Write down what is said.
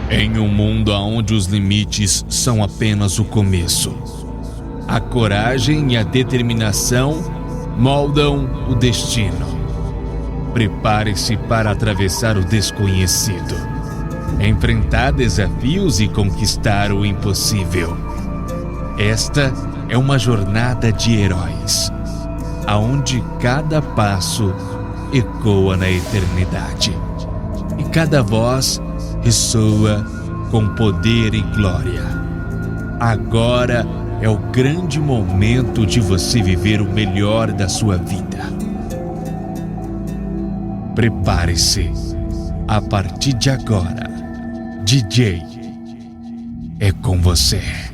Em um mundo onde os limites são apenas o começo, a coragem e a determinação moldam o destino. Prepare-se para atravessar o desconhecido, enfrentar desafios e conquistar o impossível. Esta é uma jornada de heróis, aonde cada passo ecoa na eternidade e cada voz ressoa com poder e glória. Agora é o grande momento de você viver o melhor da sua vida. Prepare-se. A partir de agora, DJ é com você.